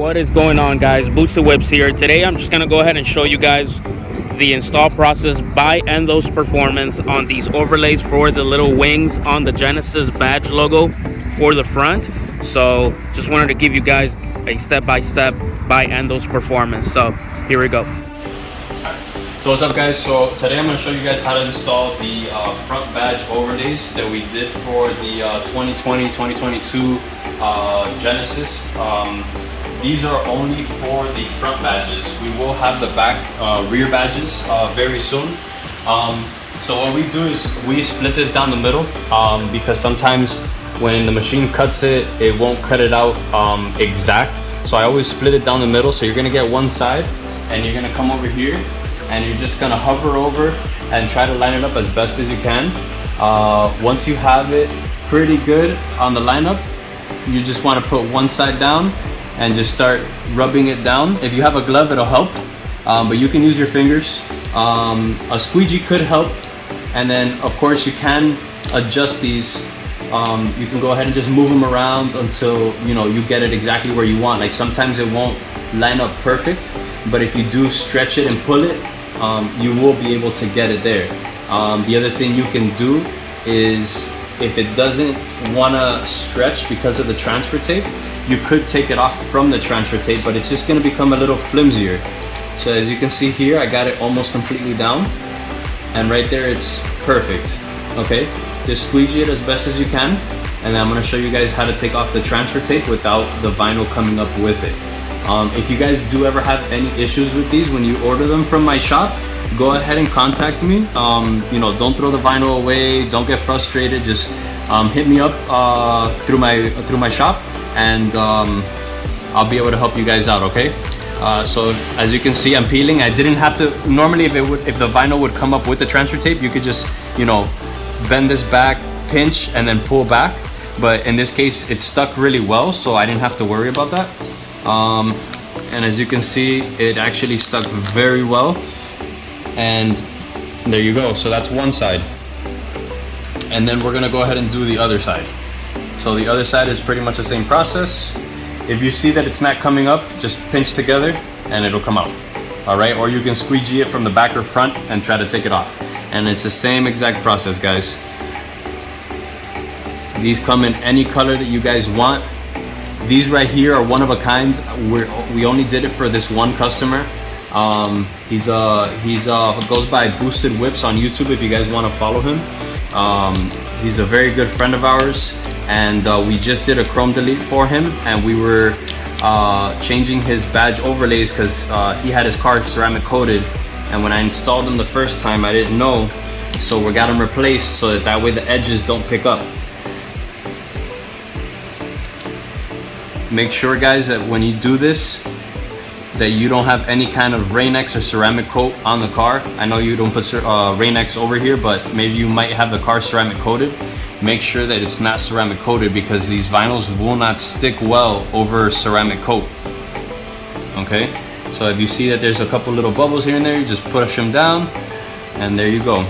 What is going on, guys? BoostedWhipz here. Today I'm just gonna go ahead and show you guys the install process by Enthous Performace on these overlays for the little wings on the Genesis badge logo for the front. So just wanted to give you guys a step-by-step by Enthous Performace. So here we go. So what's up, guys? So today I'm going to show you guys how to install the front badge overlays that we did for the 2020-2022 Genesis. These are only for the front badges. We will have the back rear badges very soon. So what we do is we split this down the middle because sometimes when the machine cuts it, it won't cut it out exact. So I always split it down the middle. So you're going to get one side and you're going to come over here and you're just gonna hover over and try to line it up as best as you can. Once you have it pretty good on the lineup, you just want to put one side down and just start rubbing it down. If you have a glove, it'll help, but you can use your fingers. A squeegee could help, and then of course you can adjust these. You can go ahead and just move them around until you get it exactly where you want. Like sometimes it won't line up perfect, but if you do stretch it and pull it, you will be able to get it there. The other thing you can do is if it doesn't want to stretch because of the transfer tape, you could take it off from the transfer tape, but it's just going to become a little flimsier. So as you can see here, I got it almost completely down, and right there it's perfect. Okay, just squeegee it as best as you can, and then I'm going to show you guys how to take off the transfer tape without the vinyl coming up with it. If you guys do ever have any issues with these when you order them from my shop, go ahead and contact me. Don't throw the vinyl away, don't get frustrated, just hit me up through my shop, and I'll be able to help you guys out. Okay, so as you can see, I'm peeling. I didn't have to. Normally if the vinyl would come up with the transfer tape, you could just bend this back, pinch, and then pull back, but in this case it stuck really well, so I didn't have to worry about that. And as you can see, it actually stuck very well, and there you go. So that's one side, and then we're gonna go ahead and do the other side. So the other side is pretty much the same process. If you see that it's not coming up, just pinch together and it'll come out. All right, or you can squeegee it from the back or front and try to take it off, and it's the same exact process, guys. These come in any color that you guys want. These right here are one of a kind. We only did it for this one customer. He goes by BoostedWhipz on YouTube if you guys want to follow him. He's a very good friend of ours, and we just did a chrome delete for him, and we were changing his badge overlays because he had his car ceramic coated, and when I installed them the first time I didn't know, so we got them replaced so that way the edges don't pick up. Make sure, guys, that when you do this, that you don't have any kind of Rain-X or ceramic coat on the car. I know you don't put Rain-X over here, but maybe you might have the car ceramic coated. Make sure that it's not ceramic coated, because these vinyls will not stick well over ceramic coat. Okay, so if you see that there's a couple little bubbles here and there, you just push them down, and there you go.